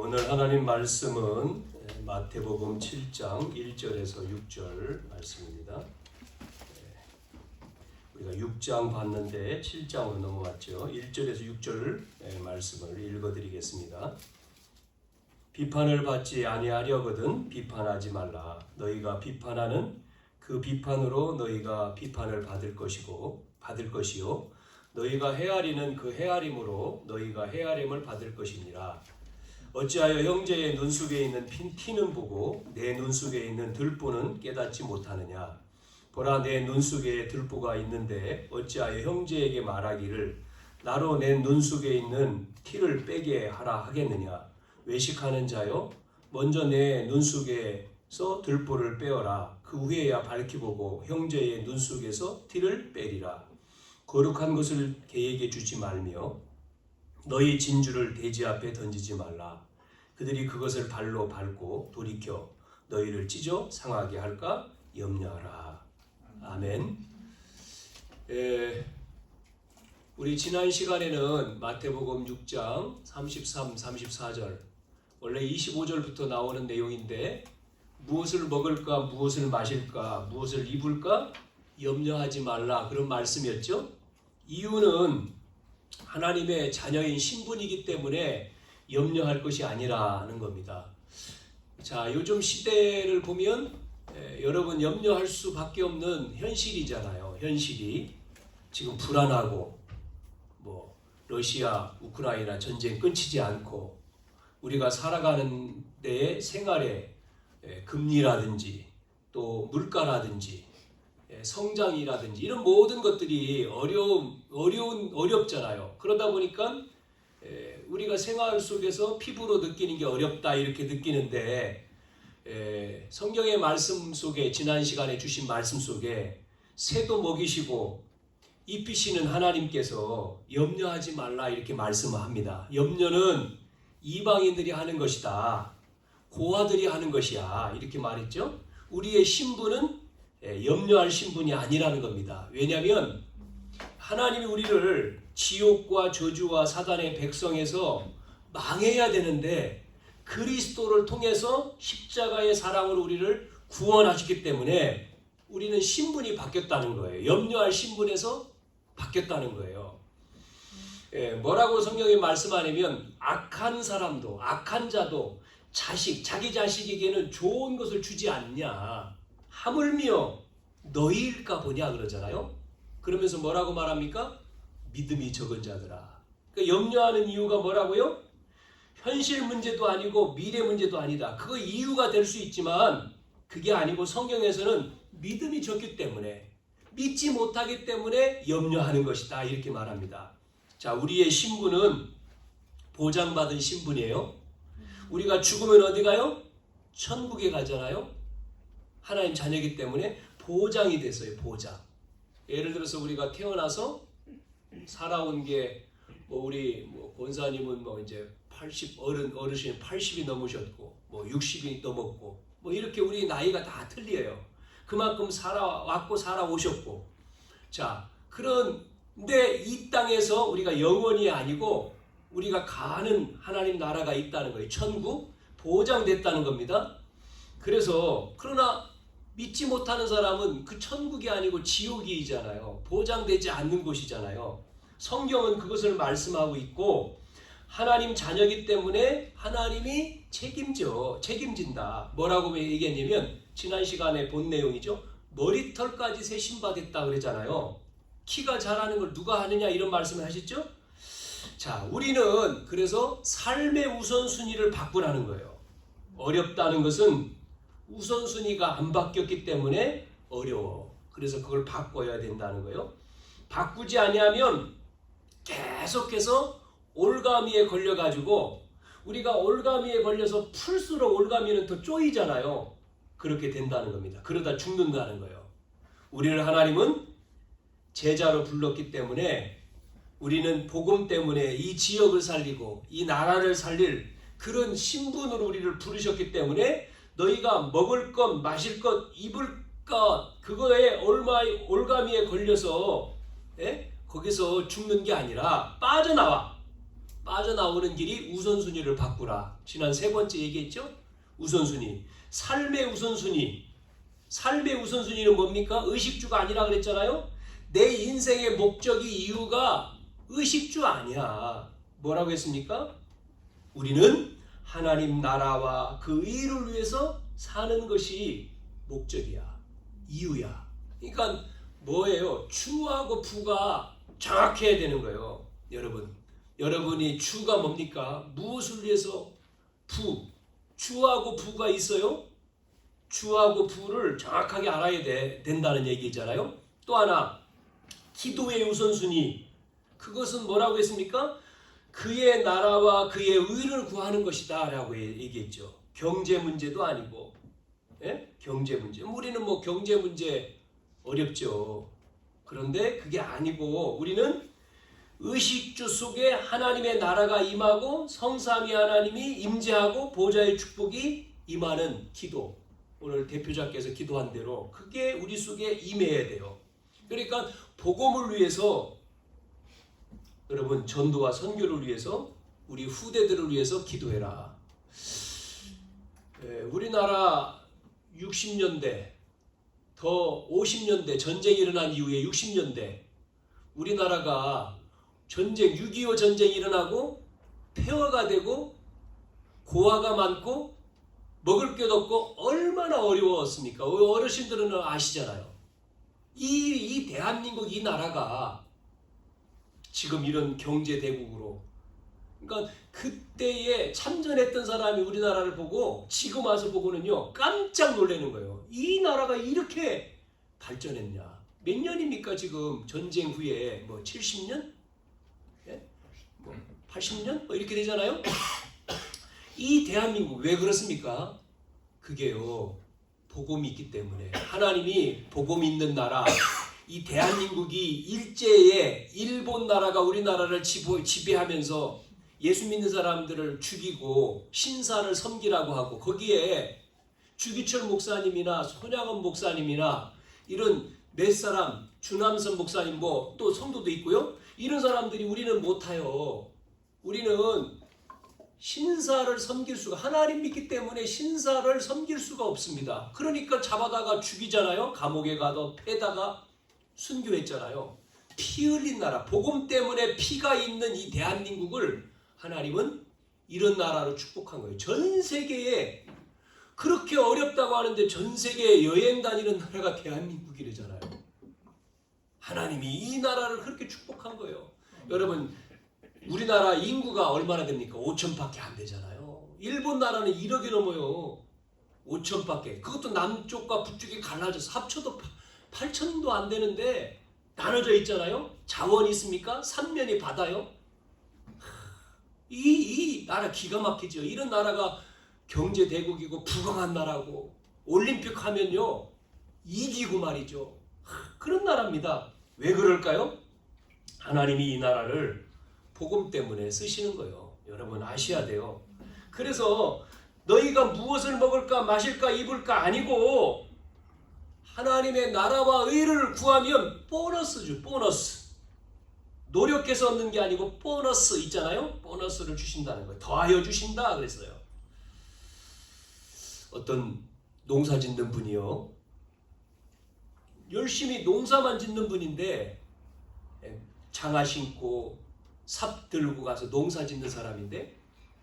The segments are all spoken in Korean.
오늘 하나님 말씀은 마태복음 7장 1절에서 6절 말씀입니다. 우리가 6장 봤는데 7장으로 넘어왔죠. 1절에서 6절 말씀을 읽어드리겠습니다. 비판을 받지 아니하려거든 비판하지 말라. 너희가 비판하는 그 비판으로 너희가 비판을 받을 것이요 너희가 헤아리는 그 헤아림으로 너희가 헤아림을 받을 것이니라. 어찌하여 형제의 눈 속에 있는 티는 보고 내 눈 속에 있는 들보는 깨닫지 못하느냐. 보라, 내 눈 속에 들보가 있는데 어찌하여 형제에게 말하기를 나로 내 눈 속에 있는 티를 빼게 하라 하겠느냐. 외식하는 자여, 먼저 내 눈 속에서 들보를 빼어라. 그 후에야 밝히 보고 형제의 눈 속에서 티를 빼리라. 거룩한 것을 개에게 주지 말며 너희 진주를 돼지 앞에 던지지 말라. 그들이 그것을 발로 밟고 돌이켜 너희를 찢어 상하게 할까 염려하라. 아멘. 우리 지난 시간에는 마태복음 6장 33, 34절 원래 25절부터 나오는 내용인데 무엇을 먹을까, 무엇을 마실까, 무엇을 입을까 염려하지 말라 그런 말씀이었죠. 이유는 하나님의 자녀인 신분이기 때문에 염려할 것이 아니라는 겁니다. 자, 요즘 시대를 보면 여러분 염려할 수밖에 없는 현실이잖아요. 현실이 지금 불안하고 러시아, 우크라이나 전쟁 끊이지 않고 우리가 살아가는 데의 생활에 금리라든지 또 물가라든지 성장이라든지 이런 모든 것들이 어렵잖아요. 그러다 보니까 우리가 생활 속에서 피부로 느끼는 게 어렵다 이렇게 느끼는데 성경의 말씀 속에 지난 시간에 주신 말씀 속에 새도 먹이시고 입히시는 하나님께서 염려하지 말라 이렇게 말씀합니다. 염려는 이방인들이 하는 것이다. 고아들이 하는 것이야 이렇게 말했죠. 우리의 신분은 염려할 신분이 아니라는 겁니다. 왜냐하면 하나님이 우리를 지옥과 저주와 사단의 백성에서 망해야 되는데 그리스도를 통해서 십자가의 사랑으로 우리를 구원하셨기 때문에 우리는 신분이 바뀌었다는 거예요. 염려할 신분에서 바뀌었다는 거예요. 뭐라고 성경이 말씀하냐면 악한 사람도 악한 자도 자기 자식에게는 좋은 것을 주지 않냐. 하물며 너희일까 보냐 그러잖아요. 그러면서 뭐라고 말합니까? 믿음이 적은 자들아. 그러니까 염려하는 이유가 뭐라고요? 현실 문제도 아니고 미래 문제도 아니다. 그거 이유가 될 수 있지만 그게 아니고 성경에서는 믿음이 적기 때문에 믿지 못하기 때문에 염려하는 것이다 이렇게 말합니다. 자, 우리의 신분은 보장받은 신분이에요. 우리가 죽으면 어디 가요? 천국에 가잖아요. 하나님 자녀이기 때문에 보장이 됐어요. 보장. 예를 들어서 우리가 태어나서 살아온 게 우리 권사님은 이제 80 어르신 80이 넘으셨고 60이 넘었고 이렇게 우리 나이가 다 틀려요. 그만큼 살아왔고 살아오셨고. 자, 그런데 이 땅에서 우리가 영원히 아니고 우리가 가는 하나님 나라가 있다는 거예요. 천국 보장됐다는 겁니다. 그러나 믿지 못하는 사람은 그 천국이 아니고 지옥이잖아요. 보장되지 않는 곳이잖아요. 성경은 그것을 말씀하고 있고 하나님 자녀이기 때문에 하나님이 책임진다. 뭐라고 얘기했냐면 지난 시간에 본 내용이죠. 머리털까지 새 신받았다 그랬잖아요. 키가 자라는 걸 누가 하느냐 이런 말씀을 하셨죠. 자, 우리는 그래서 삶의 우선순위를 바꾸라는 거예요. 어렵다는 것은 우선순위가 안 바뀌었기 때문에 어려워. 그래서 그걸 바꿔야 된다는 거예요. 바꾸지 아니하면 계속해서 올가미에 걸려가지고 우리가 올가미에 걸려서 풀수록 올가미는 더 쪼이잖아요. 그렇게 된다는 겁니다. 그러다 죽는다는 거예요. 우리를 하나님은 제자로 불렀기 때문에 우리는 복음 때문에 이 지역을 살리고 이 나라를 살릴 그런 신분으로 우리를 부르셨기 때문에 너희가 먹을 것, 마실 것, 입을 것 그거에 올가미에 걸려서 거기서 죽는 게 아니라 빠져나와. 빠져나오는 길이 우선순위를 바꾸라. 지난 3번째 얘기했죠? 우선순위. 삶의 우선순위. 삶의 우선순위는 뭡니까? 의식주가 아니라 그랬잖아요? 내 인생의 목적이 이유가 의식주 아니야. 뭐라고 했습니까? 우리는 하나님 나라와 그 의를 위해서 사는 것이 목적이야. 이유야. 그러니까 뭐예요? 주하고 부가 정확해야 되는 거예요. 여러분이 주가 뭡니까? 무엇을 위해서? 부. 주하고 부가 있어요? 주하고 부를 정확하게 알아야 된다는 얘기잖아요. 또 하나, 기도의 우선순위. 그것은 뭐라고 했습니까? 그의 나라와 그의 의를 구하는 것이다 라고 얘기했죠. 경제 문제도 아니고. 예? 경제 문제. 우리는 뭐 경제 문제 어렵죠. 그런데 그게 아니고 우리는 의식주 속에 하나님의 나라가 임하고 성삼위 하나님이 임재하고 보좌의 축복이 임하는 기도. 오늘 대표자께서 기도한 대로 그게 우리 속에 임해야 돼요. 그러니까 복음을 위해서 여러분 전도와 선교를 위해서 우리 후대들을 위해서 기도해라. 우리나라 60년대 더 50년대 전쟁이 일어난 이후에 60년대 우리나라가 전쟁 6.25 전쟁이 일어나고 폐허가 되고 고아가 많고 먹을 게 없고 얼마나 어려웠습니까? 어르신들은 아시잖아요. 이 대한민국 이 나라가 지금 이런 경제 대국으로 그러니까 그때에 참전했던 사람이 우리나라를 보고 지금 와서 보고는요 깜짝 놀라는 거예요. 이 나라가 이렇게 발전했냐? 몇 년입니까 지금 전쟁 후에 뭐 70년? 예? 뭐 80년? 뭐 이렇게 되잖아요. 이 대한민국 왜 그렇습니까? 그게요 복음이 있기 때문에 하나님이 복음 있는 나라 이 대한민국이 일제에 일본 나라가 우리나라를 지배하면서 예수 믿는 사람들을 죽이고 신사를 섬기라고 하고 거기에 주기철 목사님이나 손양원 목사님이나 이런 몇 사람 주남선 목사님 뭐 또 성도도 있고요. 이런 사람들이 우리는 못해요. 우리는 신사를 섬길 수가 하나님 믿기 때문에 신사를 섬길 수가 없습니다. 그러니까 잡아다가 죽이잖아요. 감옥에 가도 패다가 순교했잖아요. 피 흘린 나라 복음 때문에 피가 있는 이 대한민국을 하나님은 이런 나라로 축복한 거예요. 전 세계에 그렇게 어렵다고 하는데 전 세계에 여행 다니는 나라가 대한민국이래잖아요. 하나님이 이 나라를 그렇게 축복한 거예요. 여러분 우리나라 인구가 얼마나 됩니까? 5천밖에 안 되잖아요. 일본 나라는 1억이 넘어요. 5천밖에. 그것도 남쪽과 북쪽이 갈라져서 합쳐도 8천도 안 되는데 나눠져 있잖아요. 자원이 있습니까? 삼면이 바다요. 이 나라 기가 막히죠. 이런 나라가 경제 대국이고 부강한 나라고 올림픽 하면요 이기고 말이죠. 그런 나라입니다. 왜 그럴까요? 하나님이 이 나라를 복음 때문에 쓰시는 거예요. 여러분 아셔야 돼요. 그래서 너희가 무엇을 먹을까 마실까 입을까 아니고 하나님의 나라와 의를 구하면 보너스죠. 보너스. 노력해서 얻는 게 아니고 보너스 있잖아요. 보너스를 주신다는 거예요. 더하여 주신다 그랬어요. 어떤 농사 짓는 분이요. 열심히 농사만 짓는 분인데 장화 신고 삽 들고 가서 농사 짓는 사람인데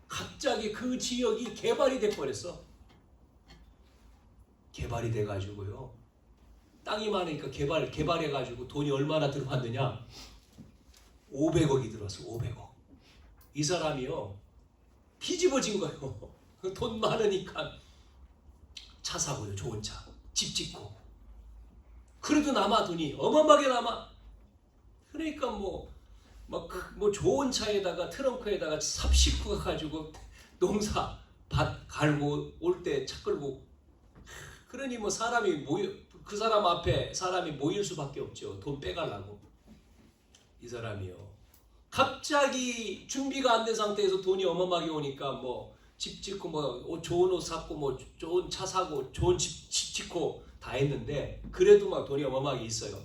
갑자기 그 지역이 개발이 돼버렸어. 개발이 돼가지고요. 땅이 많으니까 개발해가지고 돈이 얼마나 들어왔느냐? 500억이 들어왔어. 500억. 이 사람이요. 뒤집어진 거예요. 돈 많으니까 차 사고요. 좋은 차. 집 짓고. 그래도 남아 돈이 어마어마하게 남아. 그러니까 뭐 좋은 차에다가 트렁크에다가 삽 싣고 가가지고 농사 밭 갈고 올 때 차 끌고 그러니 뭐 사람이 그 사람 앞에 사람이 모일 수밖에 없죠. 돈 빼가려고. 이 사람이요. 갑자기 준비가 안 된 상태에서 돈이 어마어마하게 오니까 뭐 집 짓고 뭐 좋은 옷 샀고 뭐 좋은 차 사고 좋은 집 짓고 다 했는데 그래도 막 돈이 어마어마하게 있어요.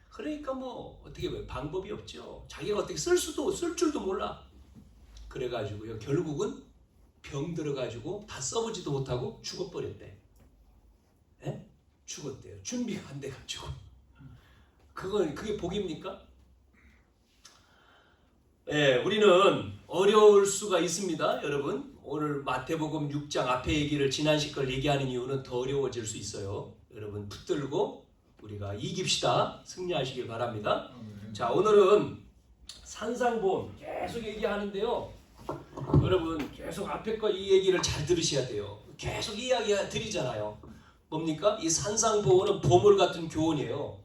그러니까 뭐 어떻게 방법이 없죠. 자기가 어떻게 쓸 줄도 몰라. 그래가지고요 결국은 병 들어가지고 다 써보지도 못하고 죽어버렸대. 예? 죽었대요. 준비가 안 돼가지고. 그게 복입니까? 예, 우리는 어려울 수가 있습니다. 여러분 오늘 마태복음 6장 앞에 얘기를 지난 시걸 얘기하는 이유는 더 어려워질 수 있어요. 여러분 붙들고 우리가 이깁시다. 승리하시길 바랍니다. 자, 오늘은 산상보험 계속 얘기하는데요. 여러분 계속 앞에 거 이 얘기를 잘 들으셔야 돼요. 계속 이야기 드리잖아요. 뭡니까? 이 산상보험은 보물 같은 교훈이에요.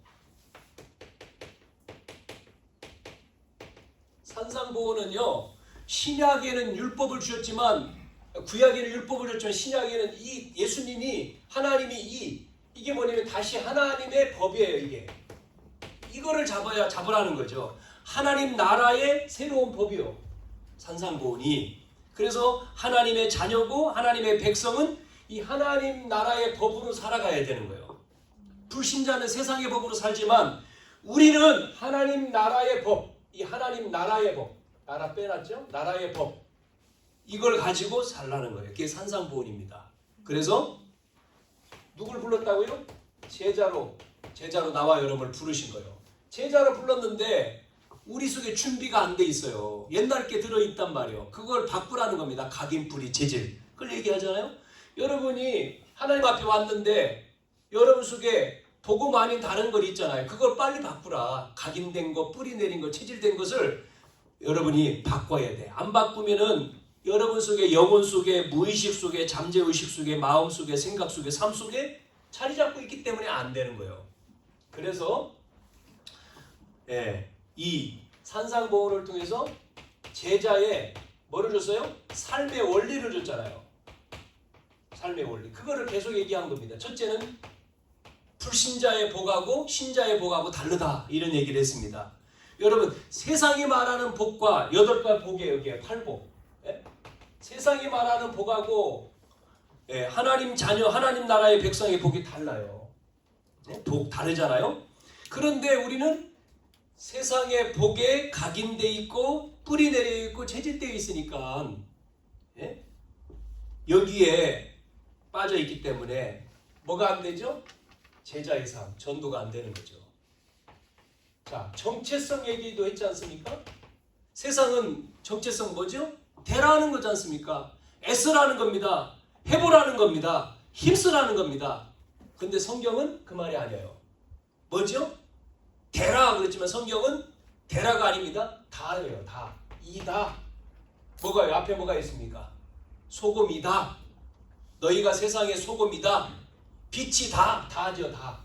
산상보험은요 신약에는 율법을 주셨지만 구약에는 율법을 줬지만 신약에는 이 예수님이 하나님이 이게 뭐냐면 다시 하나님의 법이에요. 이거를 잡으라는 거죠. 하나님 나라의 새로운 법이요. 산상보훈이. 그래서 하나님의 자녀고 하나님의 백성은 이 하나님 나라의 법으로 살아가야 되는 거예요. 불신자는 세상의 법으로 살지만 우리는 하나님 나라의 법, 이 하나님 나라의 법, 나라 빼놨죠? 나라의 법, 이걸 가지고 살라는 거예요. 그게 산상보훈입니다. 그래서 누굴 불렀다고요? 제자로 나와 여러분을 부르신 거예요. 제자로 불렀는데 우리 속에 준비가 안 돼 있어요. 옛날 게 들어있단 말이에요. 그걸 바꾸라는 겁니다. 각인, 뿌리, 재질. 그걸 얘기하잖아요. 여러분이 하나님 앞에 왔는데 여러분 속에 복음 아닌 다른 걸 있잖아요. 그걸 빨리 바꾸라. 각인된 거, 뿌리 내린 거, 체질된 것을 여러분이 바꿔야 돼. 안 바꾸면은 여러분 속에 영혼 속에 무의식 속에 잠재의식 속에 마음 속에 생각 속에 삶 속에 자리 잡고 있기 때문에 안 되는 거예요. 그래서 이 산상보훈을 통해서 제자의 뭐를 줬어요? 삶의 원리를 줬잖아요. 삶의 원리. 그거를 계속 얘기한 겁니다. 첫째는 불신자의 복하고 신자의 복하고 다르다. 이런 얘기를 했습니다. 여러분 세상이 말하는 복과 8가지 복이에요. 여기에 8복. 세상이 말하는 복하고 하나님 자녀 하나님 나라의 백성의 복이 달라요. 복 다르잖아요. 그런데 우리는 세상의 복에 각인되어 있고 뿌리 내려 있고 체질되어 있으니까 여기에 빠져 있기 때문에 뭐가 안 되죠? 제자의 삶, 전도가 안 되는 거죠. 자, 정체성 얘기도 했지 않습니까? 세상은 정체성 뭐죠? 대라는 거지 않습니까? 애쓰라는 겁니다. 해보라는 겁니다. 힘쓰라는 겁니다. 근데 성경은 그 말이 아니에요. 뭐죠? 대라 그랬지만 성경은 대라가 아닙니다. 다예요. 다. 이다. 뭐가요? 앞에 뭐가 있습니까? 소금이다. 너희가 세상의 소금이다. 빛이다. 다죠. 다.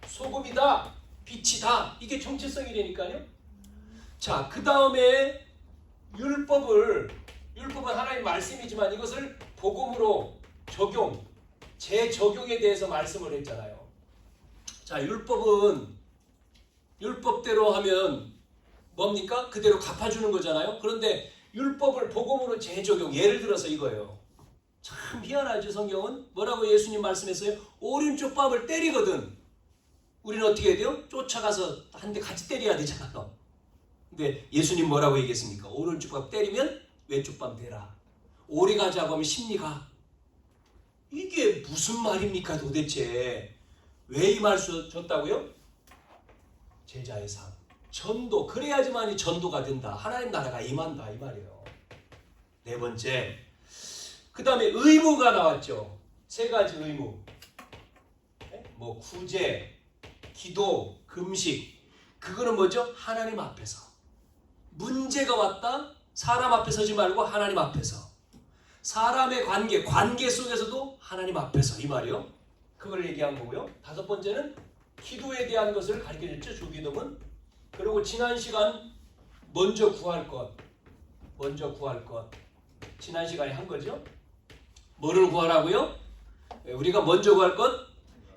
소금이다. 빛이다. 이게 정체성이라니까요. 자, 그 다음에 율법은 하나님 말씀이지만 이것을 복음으로 재적용에 대해서 말씀을 했잖아요. 자, 율법은 율법대로 하면 뭡니까? 그대로 갚아주는 거잖아요. 그런데 율법을 복음으로 재적용, 예를 들어서 이거예요. 참 희한하죠. 성경은 뭐라고 예수님 말씀했어요? 오른쪽 뺨을 때리거든. 우리는 어떻게 해야 돼요? 쫓아가서 한 대 같이 때려야 되잖아요. 근데 예수님 뭐라고 얘기했습니까? 오른쪽 뺨 때리면 왼쪽 뺨 대라. 오래 가자고 하면 심리가. 이게 무슨 말입니까 도대체? 왜 이 말씀 줬다고요? 제자의 삶, 전도. 그래야지만이 전도가 된다. 하나님 나라가 임한다 이 말이에요. 네 번째, 그 다음에 의무가 나왔죠. 3가지 의무. 뭐 구제, 기도, 금식. 그거는 뭐죠? 하나님 앞에서. 문제가 왔다. 사람 앞에 서지 말고 하나님 앞에서. 사람의 관계 속에서도 하나님 앞에서 이 말이요. 그걸 얘기한 거고요. 5번째는 기도에 대한 것을 가르쳐줬죠. 주기도문. 그리고 지난 시간 먼저 구할 것. 지난 시간에 한 거죠. 뭐를 구하라고요? 우리가 먼저 구할 것.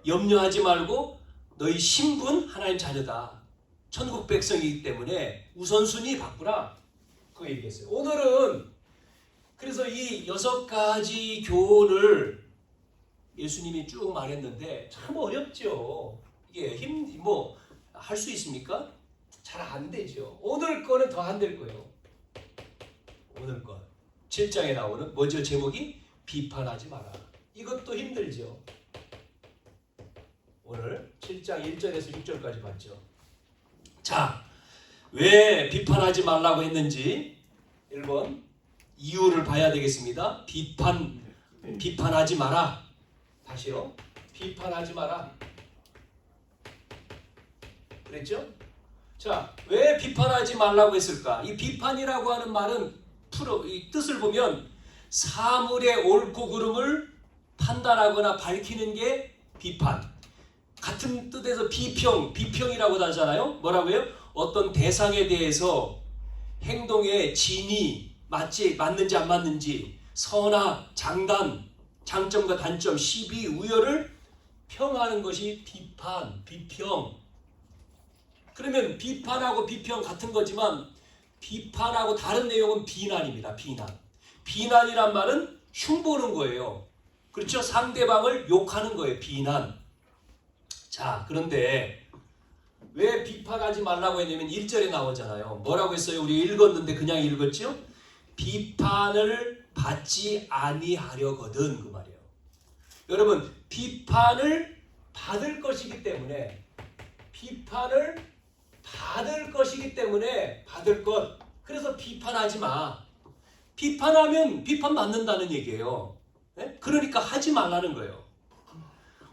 염려하지 말고 너희 신분 하나님 자녀다. 천국 백성이기 때문에 우선순위 바꾸라. 그거 얘기했어요. 오늘은 그래서 이 6가지 교훈을 예수님이 쭉 말했는데 참 어렵죠. 이게 할 수 있습니까? 잘 안 되죠. 오늘 거는 더 안 될 거예요. 오늘 건. 7장에 나오는 뭐죠? 제목이 비판하지 마라. 이것도 힘들죠. 오늘 7장 1절에서 6절까지 봤죠. 자, 왜 비판하지 말라고 했는지 1번 이유를 봐야 되겠습니다. 비판하지 마라. 다시요. 비판하지 마라. 그랬죠? 자, 왜 비판하지 말라고 했을까? 이 비판이라고 하는 말은 이 뜻을 보면 사물의 옳고 그름을 판단하거나 밝히는 게 비판. 같은 뜻에서 비평이라고 하잖아요. 뭐라고요? 어떤 대상에 대해서 행동의 진위 맞는지 안 맞는지, 선악, 장단, 장점과 단점, 시비, 우열을 평하는 것이 비평. 그러면 비판하고 비평 같은 거지만 비판하고 다른 내용은 비난입니다. 비난이란 말은 흉보는 거예요. 그렇죠? 상대방을 욕하는 거예요. 비난. 자, 그런데 왜 비판하지 말라고 했냐면 1절에 나오잖아요. 뭐라고 했어요? 우리 읽었는데 그냥 읽었죠? 비판을 받지 아니하려거든, 그 말이에요. 여러분, 비판을 받을 것이기 때문에 받을 것. 그래서 비판하지 마. 비판하면 비판 받는다는 얘기예요. 네? 그러니까 하지 말라는 거예요.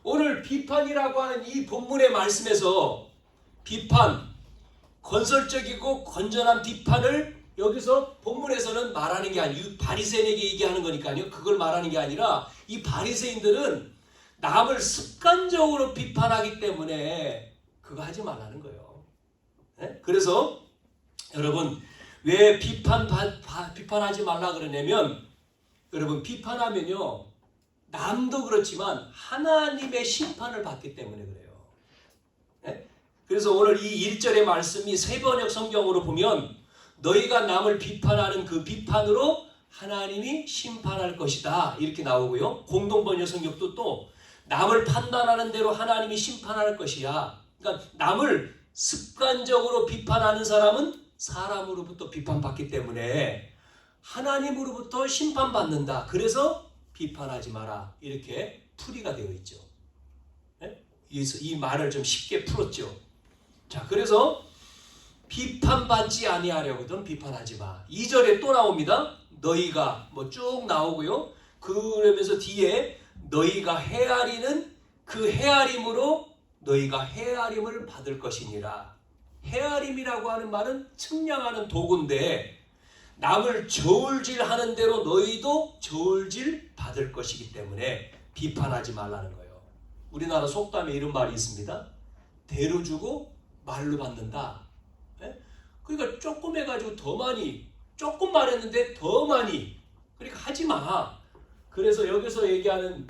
오늘 비판이라고 하는 이 본문의 말씀에서 건설적이고 건전한 비판을 여기서 본문에서는 말하는 게 아니에요. 바리새인에게 얘기하는 거니까요. 그걸 말하는 게 아니라 이 바리새인들은 남을 습관적으로 비판하기 때문에 그거 하지 말라는 거예요. 네? 그래서 여러분 왜 비판하지 말라 그러냐면 여러분 비판하면요 남도 그렇지만 하나님의 심판을 받기 때문에 그래요. 네? 그래서 오늘 이 1절의 말씀이 세번역 성경으로 보면 너희가 남을 비판하는 그 비판으로 하나님이 심판할 것이다 이렇게 나오고요. 공동번역 성경도 또 남을 판단하는 대로 하나님이 심판할 것이야. 그러니까 남을 습관적으로 비판하는 사람은 사람으로부터 비판받기 때문에 하나님으로부터 심판받는다. 그래서 비판하지 마라. 이렇게 풀이가 되어 있죠. 네? 이 말을 좀 쉽게 풀었죠. 자, 그래서 비판받지 아니하려거든 비판하지 마. 2절에 또 나옵니다. 너희가 뭐 쭉 나오고요. 그러면서 뒤에 너희가 헤아리는 그 헤아림으로 너희가 헤아림을 받을 것이니라. 헤아림이라고 하는 말은 측량하는 도구인데 남을 저울질하는 대로 너희도 저울질 받을 것이기 때문에 비판하지 말라는 거예요. 우리나라 속담에 이런 말이 있습니다. 대로 주고 말로 받는다. 네? 그러니까 조금 해가지고 더 많이, 조금 말했는데 더 많이. 그러니까 하지 마. 그래서 여기서 얘기하는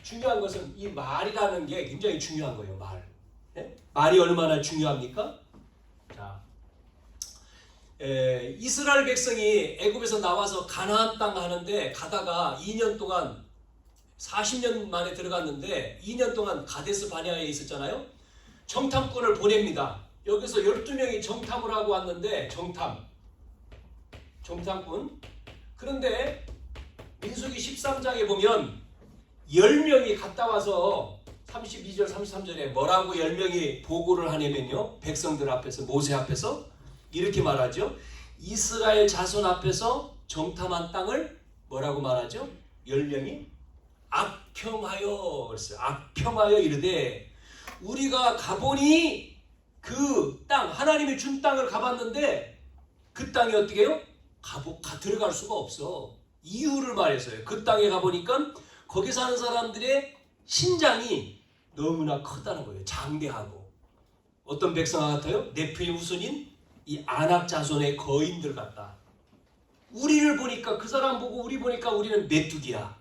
중요한 것은 이 말이라는 게 굉장히 중요한 거예요. 말. 네? 말이 얼마나 중요합니까? 자, 이스라엘 백성이 애굽에서 나와서 가나안 땅 가는데 가다가 2년 동안 40년 만에 들어갔는데 2년 동안 가데스 바네아에 있었잖아요. 정탐꾼을 보냅니다. 여기서 12명이 정탐을 하고 왔는데 정탐꾼. 그런데 민수기 13장에 보면 10명이 갔다 와서 32절 33절에 뭐라고 10명이 보고를 하냐면요. 백성들 앞에서 모세 앞에서 이렇게 말하죠. 이스라엘 자손 앞에서 정탐한 땅을 뭐라고 말하죠? 10명이 악평하여 그랬어요. 악평하여 이르되 우리가 가보니 그 땅 하나님이 준 땅을 가봤는데 그 땅이 어떻게 해요? 들어갈 수가 없어. 이유를 말해서요. 그 땅에 가보니까 거기 사는 사람들의 신장이 너무나 크다는 거예요. 장대하고. 어떤 백성 같아요? 네피의 후손인 이 아낙 자손의 거인들 같다. 우리를 보니까 그 사람 보고 우리 보니까 우리는 메뚜기야.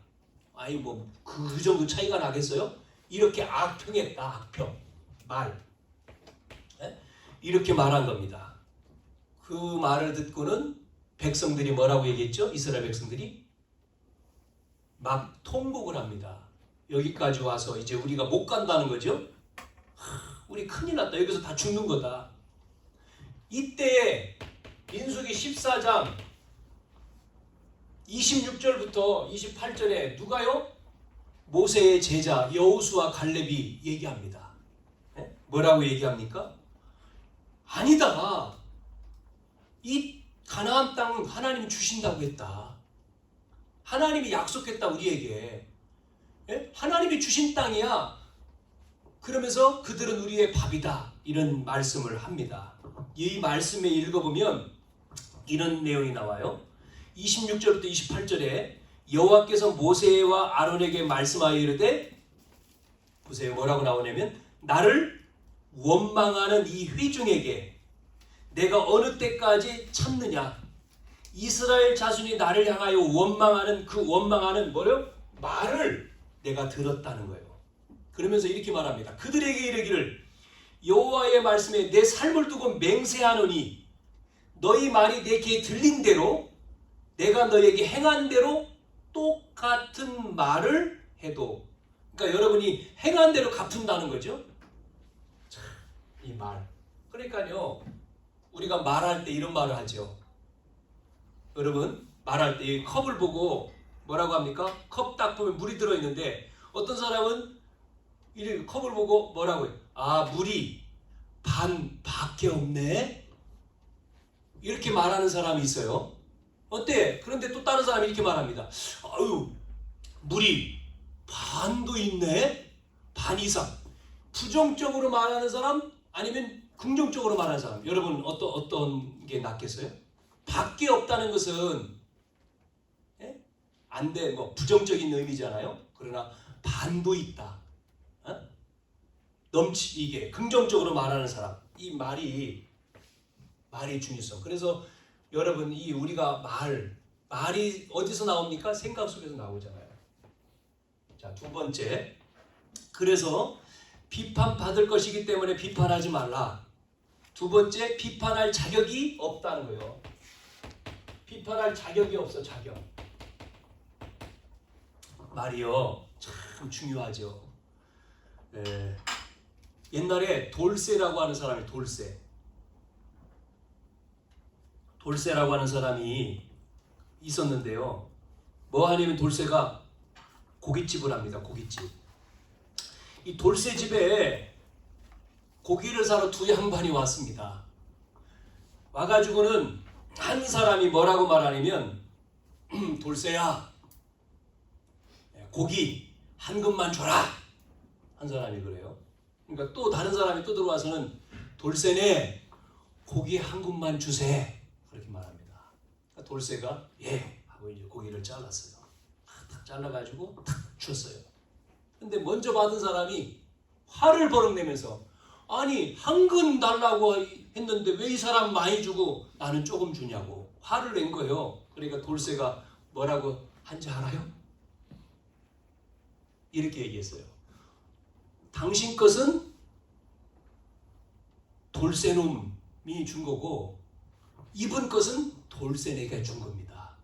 아니 뭐 그 정도 차이가 나겠어요? 이렇게 악평했다. 악평. 말. 네? 이렇게 말한 겁니다. 그 말을 듣고는 백성들이 뭐라고 얘기했죠? 이스라엘 백성들이 막 통곡을 합니다. 여기까지 와서 이제 우리가 못 간다는 거죠. 우리 큰일 났다. 여기서 다 죽는 거다. 이때에 민수기 14장 26절부터 28절에 누가요? 모세의 제자 여호수아 갈렙이 얘기합니다. 네? 뭐라고 얘기합니까? 아니다. 이 가나안 땅은 하나님이 주신다고 했다. 하나님이 약속했다 우리에게. 예? 하나님이 주신 땅이야. 그러면서 그들은 우리의 밥이다. 이런 말씀을 합니다. 이 말씀에 읽어보면 이런 내용이 나와요. 26절부터 28절에 여호와께서 모세와 아론에게 말씀하여 이르되, 보세요 뭐라고 나오냐면, 나를 원망하는 이 회중에게 내가 어느 때까지 참느냐. 이스라엘 자손이 나를 향하여 원망하는 그 원망하는 뭐요? 말을 내가 들었다는 거예요. 그러면서 이렇게 말합니다. 그들에게 이르기를, 여호와의 말씀에 내 삶을 두고 맹세하노니 너희 말이 내 귀에 들린 대로 내가 너에게 행한 대로 똑같은 말을 해도. 그러니까 여러분이 행한 대로 갚는다는 거죠. 참, 이 말. 그러니까요, 우리가 말할 때 이런 말을 하죠. 여러분 말할 때 이 컵을 보고 뭐라고 합니까? 컵 딱 보면 물이 들어있는데 어떤 사람은 이 컵을 보고 뭐라고 해요? 아, 물이 반밖에 없네? 이렇게 말하는 사람이 있어요. 어때? 그런데 또 다른 사람이 이렇게 말합니다. 아유, 물이 반도 있네? 반 이상. 부정적으로 말하는 사람 아니면 긍정적으로 말하는 사람. 여러분 어떤 게 낫겠어요? 밖에 없다는 것은 안 돼, 뭐 부정적인 의미잖아요. 그러나 반도 있다. 넘치게 긍정적으로 말하는 사람. 이 말이 중요성. 그래서 여러분 이 우리가 말이 어디서 나옵니까? 생각 속에서 나오잖아요. 자, 두 번째. 그래서 비판받을 것이기 때문에 비판하지 말라. 두 번째, 비판할 자격이 없다는 거예요. 비판할 자격이 없어, 자격. 말이요, 참 중요하죠. 옛날에 돌쇠라고 하는 사람이 돌쇠라고 하는 사람이 있었는데요. 뭐 하냐면 돌쇠가 고깃집을 합니다. 고깃집. 이 돌쇠 집에 고기를 사러 두 양반이 왔습니다. 와가지고는 한 사람이 뭐라고 말하냐면, 돌쇠야, 고기 한 근만 줘라. 한 사람이 그래요. 그러니까 또 다른 사람이 또 들어와서는, 돌쇠네, 고기 한 근만 주세. 그렇게 말합니다. 그러니까 돌쇠가 예 하고 이제 고기를 잘랐어요. 탁 잘라가지고 탁 줬어요. 근데 먼저 받은 사람이 화를 버럭내면서, 아니 한 근 달라고 했는데 왜 이 사람 많이 주고 나는 조금 주냐고 화를 낸 거예요. 그러니까 돌쇠가 뭐라고 한지 알아요? 이렇게 얘기했어요. 당신 것은 돌쇠놈이 준 거고 이분 것은 돌쇠네가 준 겁니다.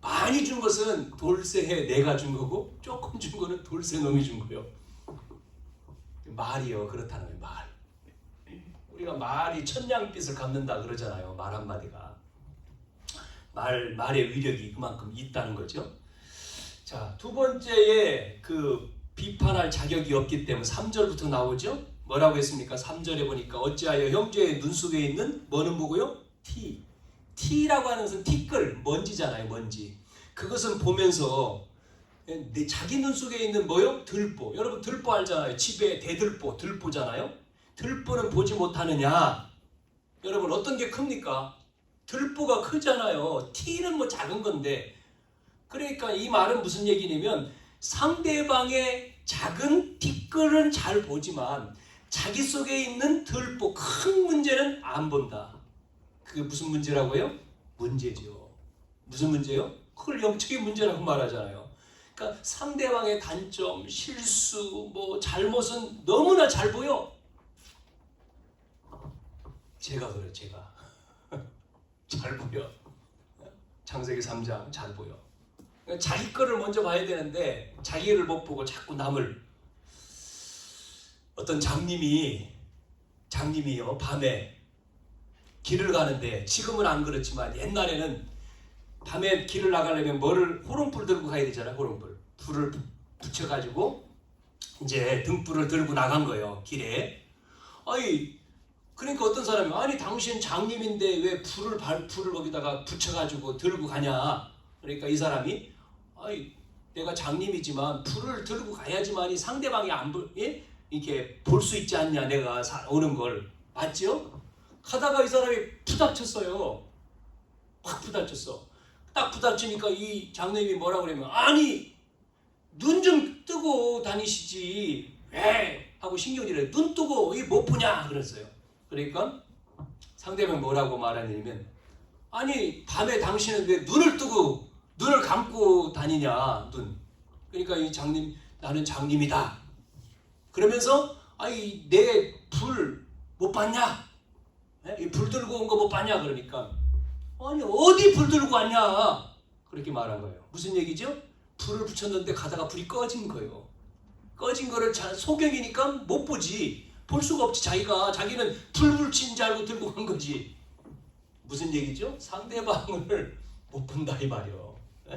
많이 준 것은 돌쇠 내가 준 거고 조금 준 거는 돌쇠놈이 준 거예요. 말이요, 그렇다는 거예요. 말. 우리가 말이 천냥빚을 갚는다 그러잖아요. 말 한마디가. 말의 위력이 그만큼 있다는 거죠. 자, 두 번째에 그 비판할 자격이 없기 때문에 3절부터 나오죠. 뭐라고 했습니까? 3절에 보니까 어찌하여 형제의 눈 속에 있는 뭐는 뭐고요? 티라고 하는 것은 티끌, 먼지잖아요. 먼지. 그것은 보면서 자기 눈 속에 있는 뭐요? 들보. 여러분 들보 알잖아요. 집에 대들보, 들보잖아요. 들보는 보지 못하느냐? 여러분 어떤 게 큽니까? 들보가 크잖아요. 티는 뭐 작은 건데. 그러니까 이 말은 무슨 얘기냐면 상대방의 작은 티끌은 잘 보지만 자기 속에 있는 들보, 큰 문제는 안 본다. 그게 무슨 문제라고요? 문제죠. 무슨 문제요? 그걸 영적인 문제라고 말하잖아요. 그러니까 상대방의 단점, 실수, 뭐 잘못은 너무나 잘 보여. 제가 그래요. 제가 잘 보여. 창세기 3장 잘 보여. 그러니까 자기 거를 먼저 봐야 되는데 자기를 못 보고 자꾸 남을. 어떤 장님이요 밤에 길을 가는데, 지금은 안 그렇지만 옛날에는 밤에 길을 나가려면 뭐를 호롱불 들고 가야 되잖아요. 호롱불. 불을 붙여가지고 이제 등불을 들고 나간 거예요. 길에. 아니 그러니까 어떤 사람이 아니 당신 장님인데 왜 불을 거기다가 붙여가지고 들고 가냐. 그러니까 이 사람이 아니 내가 장님이지만 불을 들고 가야지만이 상대방이 예? 이렇게 볼 수 있지 않냐. 내가 오는 걸. 맞죠? 가다가 이 사람이 부닥쳤어요. 확 부닥쳤어. 딱 부닥치니까 이 장님이 뭐라고 그러면 아니 눈 좀 뜨고 다니시지 왜 하고 신경질을 눈 뜨고 이 못 보냐 그랬어요. 그러니까 상대방 뭐라고 말하냐면 아니 밤에 당신은 왜 눈을 뜨고 눈을 감고 다니냐 눈. 그러니까 이 장님 나는 장님이다. 그러면서 아니 내 불 못 봤냐? 이 불 들고 온 거 못 봤냐? 그러니까 아니 어디 불 들고 왔냐? 그렇게 말한 거예요. 무슨 얘기죠? 불을 붙였는데 가다가 불이 꺼진 거예요. 꺼진 거를 소경이니까 못 보지. 볼 수가 없지. 자기는 불 붙인 줄 알고 들고 간 거지. 무슨 얘기죠? 상대방을 못 본다 이 말이요.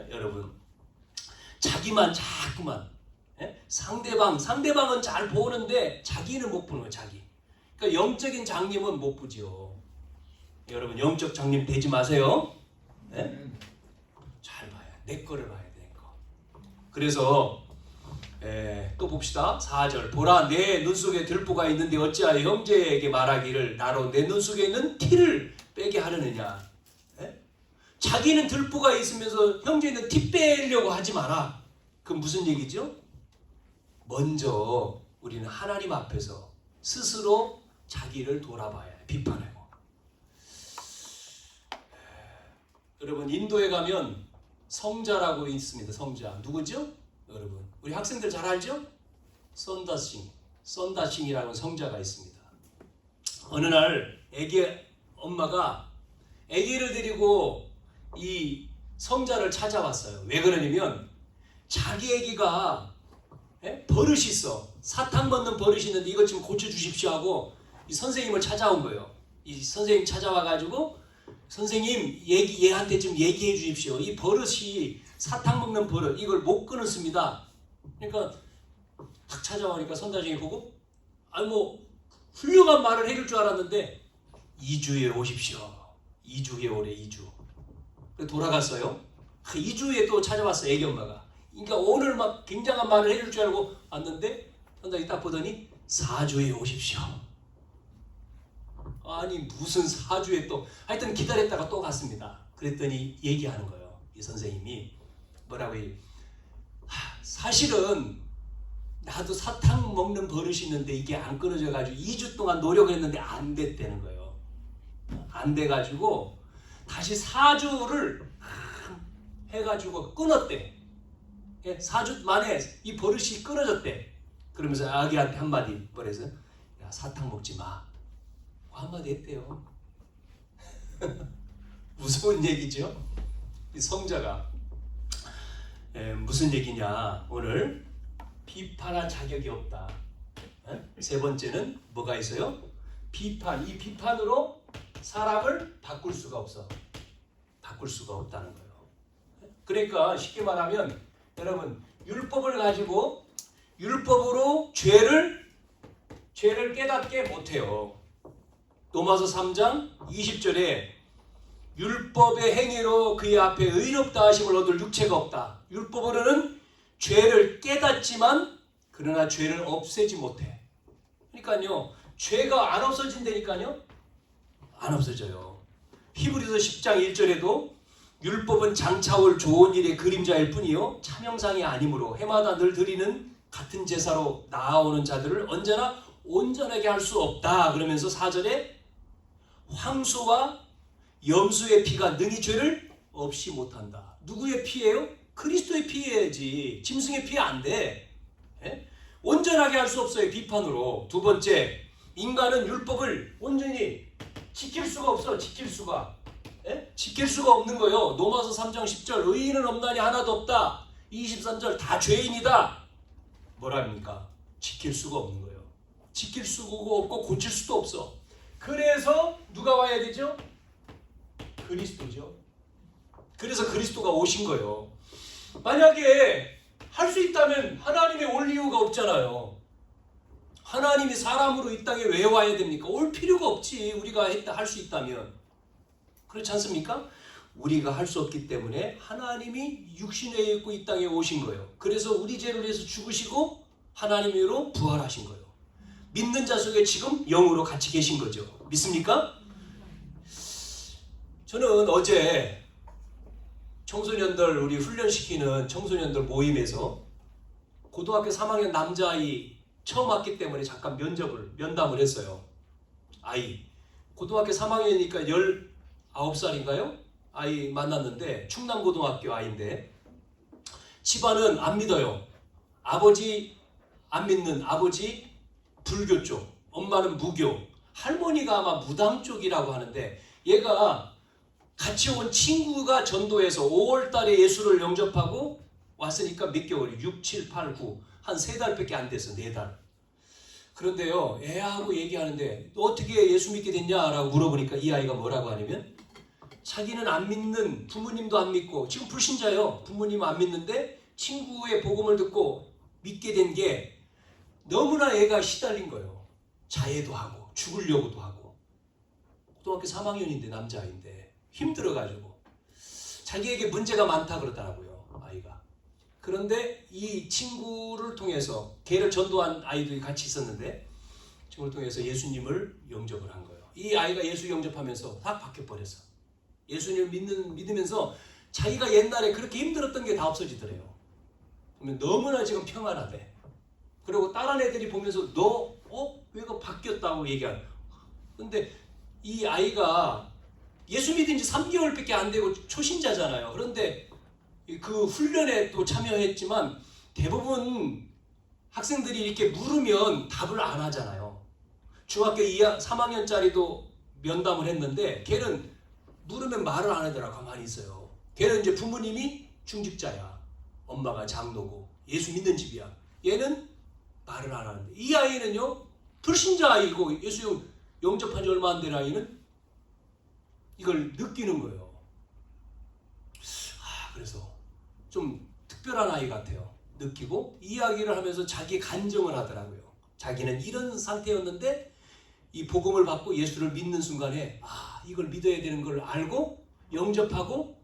여러분 자기만 자꾸만 상대방은 잘 보는데 자기는 못 보는 거예요. 자기. 그러니까 영적인 장님은 못 보지요. 여러분 영적 장님 되지 마세요. 잘 봐야 내 거를 봐야 돼. 내 거. 그래서 또 봅시다. 4절 보라 내 눈 속에 들보가 있는데 어찌하여 형제에게 말하기를 나로 내 눈 속에 있는 티를 빼게 하려느냐. 자기는 들보가 있으면서 형제는 티 빼려고 하지 마라. 그건 무슨 얘기죠? 먼저 우리는 하나님 앞에서 스스로 자기를 돌아봐야 해. 비판하고. 여러분 인도에 가면 성자라고 있습니다. 성자. 누구죠? 여러분 우리 학생들 잘 알죠? 선다싱이라는 성자가 있습니다. 어느 날 엄마가 아기를 데리고 이 성자를 찾아왔어요. 왜 그러냐면 자기 아기가 버릇이 있어. 사탕 먹는 버릇이 있는데 이것 좀 고쳐주십시오 하고 이 선생님을 찾아온 거예요. 이 선생님 찾아와가지고 선생님 얘한테 좀 얘기해 주십시오. 이 버릇이 사탕 먹는 버릇 이걸 못 끊었습니다. 그러니까 딱 찾아오니까 선다싱이 보고 아니 뭐 훌륭한 말을 해줄 줄 알았는데 2주에 오십시오. 2주 후에 오래 2주. 돌아갔어요. 2주 후에 또 찾아왔어요. 애기 엄마가. 그러니까 오늘 막 굉장한 말을 해줄 줄 알고 왔는데 선다싱이 딱 보더니 4주에 오십시오. 아니 무슨 4주에 또 하여튼 기다렸다가 또 갔습니다. 그랬더니 얘기하는 거예요. 이 선생님이 뭐라고 해요? 사실은 나도 사탕 먹는 버릇이 있는데 이게 안 끊어져가지고 2주 동안 노력했는데 안 됐다는 거예요. 안 돼가지고 다시 4주를 해가지고 끊었대. 4주 만에 이 버릇이 끊어졌대. 그러면서 아기한테 한마디 뭐래서 야 사탕 먹지 마. 한마디 했대요. 무서운 얘기죠. 이 성자가 무슨 얘기냐. 오늘 비판할 자격이 없다. 세 번째는 뭐가 있어요? 비판. 이 비판으로 사람을 바꿀 수가 없어. 바꿀 수가 없다는 거예요. 그러니까 쉽게 말하면 여러분 율법을 가지고 율법으로 죄를 깨닫게 못해요. 로마서 3장 20절에 율법의 행위로 그의 앞에 의롭다 하심을 얻을 육체가 없다. 율법으로는 죄를 깨닫지만 그러나 죄를 없애지 못해. 그러니까요. 죄가 안 없어진다니까요. 안 없어져요. 히브리서 10장 1절에도 율법은 장차올 좋은 일의 그림자일 뿐이요 참형상이 아니므로 해마다 늘 드리는 같은 제사로 나아오는 자들을 언제나 온전하게 할 수 없다. 그러면서 4절에 황소와 염소의 피가 능히 죄를 없이 못한다. 누구의 피예요? 그리스도의 피해야지. 짐승의 피해 안 돼. 온전하게 할 수 없어요. 비판으로. 두 번째, 인간은 율법을 온전히 지킬 수가 없어. 지킬 수가 없는 거예요. 로마서 3장 10절 의인은 없나니 하나도 없다. 23절 다 죄인이다. 뭐랍니까? 지킬 수가 없는 거예요. 지킬 수가 없고 고칠 수도 없어. 그래서 누가 와야 되죠? 그리스도죠. 그래서 그리스도가 오신 거예요. 만약에 할 수 있다면 하나님이 올 이유가 없잖아요. 하나님이 사람으로 이 땅에 왜 와야 됩니까? 올 필요가 없지. 우리가 할 수 있다면. 그렇지 않습니까? 우리가 할 수 없기 때문에 하나님이 육신에 입고 이 땅에 오신 거예요. 그래서 우리 죄를 위해서 죽으시고 하나님으로 부활하신 거예요. 믿는 자 속에 지금 영으로 같이 계신 거죠. 믿습니까? 저는 어제 청소년들 우리 훈련시키는 청소년들 모임에서 고등학교 3학년 남자아이 처음 왔기 때문에 잠깐 면담을 했어요. 아이 고등학교 3학년이니까 19살인가요? 아이 만났는데 충남고등학교 아이인데 집안은 안 믿어요. 아버지 안 믿는 아버지 불교 쪽, 엄마는 무교, 할머니가 아마 무당 쪽이라고 하는데 얘가 같이 온 친구가 전도해서 5월 달에 예수를 영접하고 왔으니까 몇 개월이 6, 7, 8, 9 한 3달밖에 안 됐어. 4달. 그런데요. 애하고 얘기하는데 너 어떻게 예수 믿게 됐냐라고 물어보니까 이 아이가 뭐라고 하냐면 자기는 안 믿는 부모님도 안 믿고 지금 불신자예요. 부모님 안 믿는데 친구의 복음을 듣고 믿게 된 게 너무나 애가 시달린 거예요. 자해도 하고 죽으려고도 하고 고등학교 3학년인데 남자아이인데 힘들어가지고 자기에게 문제가 많다 그러더라고요. 아이가. 그런데 이 친구를 통해서 걔를 전도한 아이들이 같이 있었는데 친구를 통해서 예수님을 영접을 한 거예요. 이 아이가 예수 영접하면서 확 바뀌어버렸어. 예수님을 믿으면서 자기가 옛날에 그렇게 힘들었던 게 다 없어지더래요. 그러면 너무나 지금 평안하대. 그리고 다른 애들이 보면서 너 왜가 바뀌었다고 얘기하는. 근데 이 아이가 예수 믿은 지 3개월밖에 안 되고 초신자잖아요. 그런데 그 훈련에 또 참여했지만 대부분 학생들이 이렇게 물으면 답을 안 하잖아요. 중학교 3학년짜리도 면담을 했는데 걔는 물으면 말을 안 하더라. 가만히 있어요. 걔는 이제 부모님이 중직자야. 엄마가 장로고 예수 믿는 집이야. 얘는 말을 안 하는데 이 아이는요 불신자 아이고 예수 영접한 지 얼마 안 된 아이는 이걸 느끼는 거예요. 그래서 좀 특별한 아이 같아요. 느끼고 이야기를 하면서 자기 간증을 하더라고요. 자기는 이런 상태였는데 이 복음을 받고 예수를 믿는 순간에 이걸 믿어야 되는 걸 알고 영접하고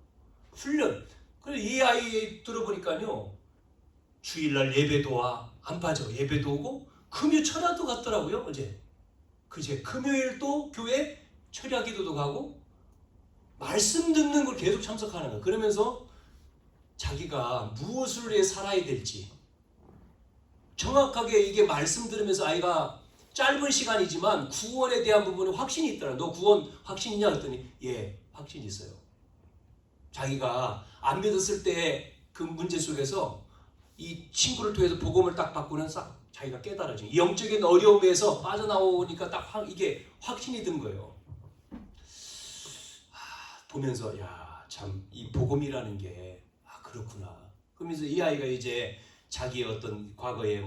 훈련. 그래서 이 아이 들어보니까요 주일날 예배도 와 안 빠져. 예배도 오고 금요 철야도 갔더라고요. 그제 금요일도 교회 철야 기도도 가고 말씀 듣는 걸 계속 참석하는 거예요. 그러면서 자기가 무엇을 위해 살아야 될지 정확하게 이게 말씀 들으면서 아이가 짧은 시간이지만 구원에 대한 부분에 확신이 있더라. 너 구원 확신 있냐 그랬더니 예, 확신이 있어요. 자기가 안 믿었을 때 그 문제 속에서 이 친구를 통해서 복음을 딱 받고는 싹 자기가 깨달아져. 이 영적인 어려움에서 빠져나오니까 딱 이게 확신이 든 거예요. 보면서 참 이 복음이라는 게 그렇구나. 그러면서 이 아이가 이제 자기의 어떤 과거에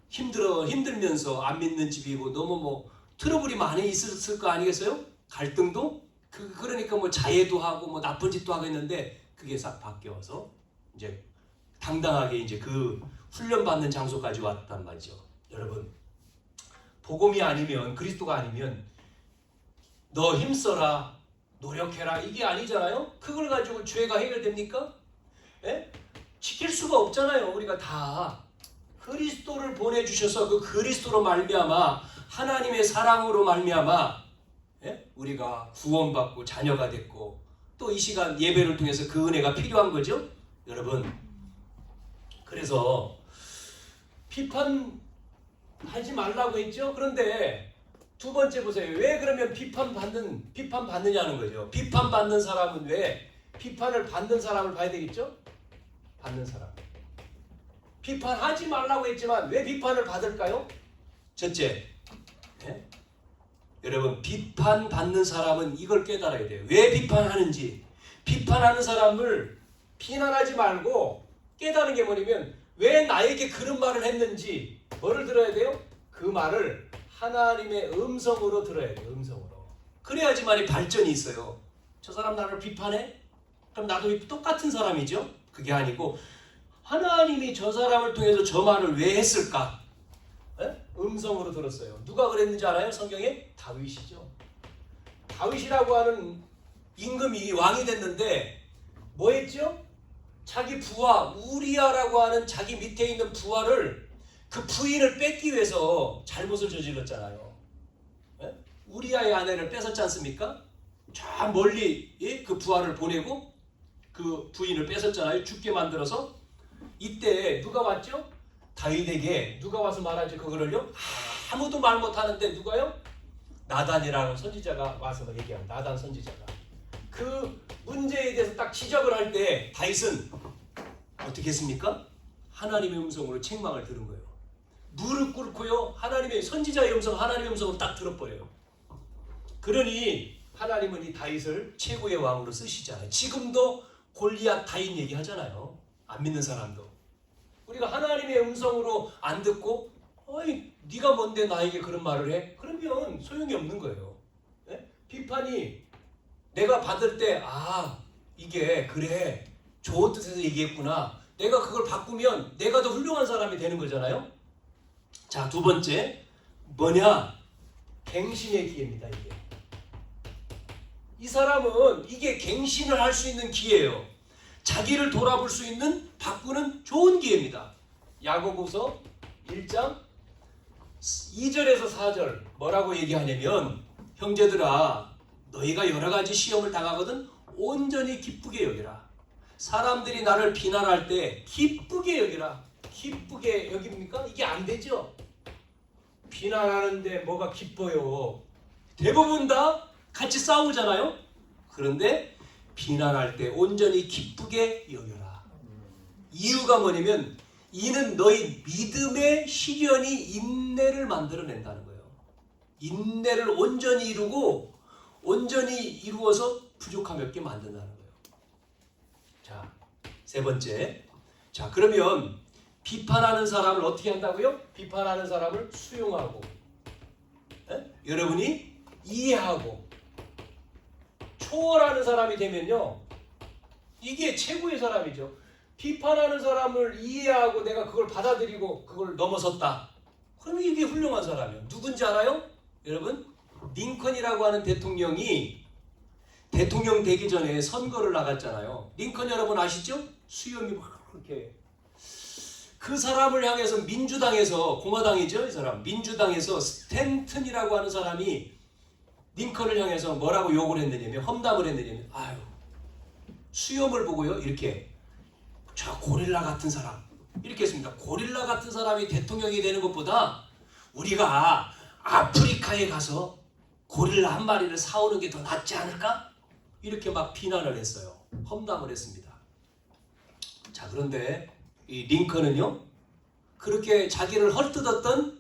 힘들면서 안 믿는 집이고 너무 트러블이 많이 있었을 거 아니겠어요? 갈등도 그러니까 자해도 하고 나쁜 짓도 하고 했는데 그게 싹 바뀌어서 이제 당당하게 이제 그 훈련받는 장소까지 왔단 말이죠. 여러분 복음이 아니면 그리스도가 아니면 너 힘써라 노력해라 이게 아니잖아요. 그걸 가지고 죄가 해결됩니까? 예? 지킬 수가 없잖아요. 우리가 다 그리스도를 보내주셔서 그 그리스도로 말미암아 하나님의 사랑으로 말미암아 우리가 구원받고 자녀가 됐고 또 이 시간 예배를 통해서 그 은혜가 필요한 거죠. 여러분 그래서 비판하지 말라고 했죠. 그런데 두 번째 보세요. 왜 그러면 비판받느냐는 거죠. 비판받는 사람은 왜 비판을 받는 사람을 봐야 되겠죠? 받는 사람. 비판하지 말라고 했지만 왜 비판을 받을까요? 첫째, 여러분 비판받는 사람은 이걸 깨달아야 돼요. 왜 비판하는지. 비판하는 사람을 비난하지 말고 깨달은 게 뭐냐면 왜 나에게 그런 말을 했는지 뭐를 들어야 돼요? 그 말을 하나님의 음성으로 들어야 돼요. 음성으로. 그래야지만이 발전이 있어요. 저 사람 나를 비판해? 그럼 나도 똑같은 사람이죠? 그게 아니고 하나님이 저 사람을 통해서 저 말을 왜 했을까? 에? 음성으로 들었어요. 누가 그랬는지 알아요? 성경에? 다윗이죠. 다윗이라고 하는 임금이 왕이 됐는데 뭐 했죠? 자기 부하 우리아라고 하는 자기 밑에 있는 부하를 그 부인을 뺏기 위해서 잘못을 저질렀잖아요. 에? 우리아의 아내를 뺏었지 않습니까? 저 멀리 그 부하를 보내고 그 부인을 뺏었잖아요. 죽게 만들어서. 이때 누가 왔죠? 다윗에게 누가 와서 말하지 그거를요? 아무도 말 못하는데 누가요? 나단이라는 선지자가 와서 얘기합니다. 나단 선지자가. 그 문제에 대해서 딱 지적을 할 때 다윗은 어떻게 했습니까? 하나님의 음성으로 책망을 들은 거예요. 무릎 꿇고요. 하나님의 선지자의 음성, 하나님의 음성을 딱 들어버려요. 그러니 하나님은 이 다윗을 최고의 왕으로 쓰시잖아요. 지금도 골리앗 다윗 얘기하잖아요. 안 믿는 사람도. 우리가 하나님의 음성으로 안 듣고 어이 네가 뭔데 나에게 그런 말을 해? 그러면 소용이 없는 거예요. 네? 비판이 내가 받을 때 이게 그래 좋은 뜻에서 얘기했구나. 내가 그걸 바꾸면 내가 더 훌륭한 사람이 되는 거잖아요. 자, 두 번째 뭐냐? 갱신의 기회입니다. 이게. 이 사람은 이게 갱신을 할 수 있는 기회예요. 자기를 돌아볼 수 있는 바꾸는 좋은 기회입니다. 야고보서 1장 2절에서 4절 뭐라고 얘기하냐면 형제들아 너희가 여러 가지 시험을 당하거든 온전히 기쁘게 여기라. 사람들이 나를 비난할 때 기쁘게 여기라. 기쁘게 여깁니까? 이게 안 되죠. 비난하는데 뭐가 기뻐요. 대부분 다 같이 싸우잖아요. 그런데 비난할 때 온전히 기쁘게 여겨라. 이유가 뭐냐면 이는 너희 믿음의 시련이 인내를 만들어낸다는 거예요. 인내를 온전히 이루고 온전히 이루어서 부족함이 없게 만든다는 거예요. 자, 세 번째. 자, 그러면 비판하는 사람을 어떻게 한다고요? 비판하는 사람을 수용하고 여러분이 이해하고 초월하는 사람이 되면요. 이게 최고의 사람이죠. 비판하는 사람을 이해하고 내가 그걸 받아들이고 그걸 넘어섰다. 그럼 이게 훌륭한 사람이에요. 누군지 알아요? 여러분, 링컨이라고 하는 대통령이 대통령 되기 전에 선거를 나갔잖아요. 링컨 여러분 아시죠? 수염이 막 그렇게. 그 사람을 향해서 민주당에서, 공화당이죠 이 사람, 민주당에서 스탠튼이라고 하는 사람이 링컨을 향해서 뭐라고 욕을 했느냐면, 험담을 했느냐면, 수염을 보고요 이렇게 저 고릴라 같은 사람 이렇게 했습니다. 고릴라 같은 사람이 대통령이 되는 것보다 우리가 아프리카에 가서 고릴라 한 마리를 사오는 게 더 낫지 않을까? 이렇게 막 비난을 했어요. 험담을 했습니다. 자, 그런데 이 링컨은요 그렇게 자기를 헐뜯었던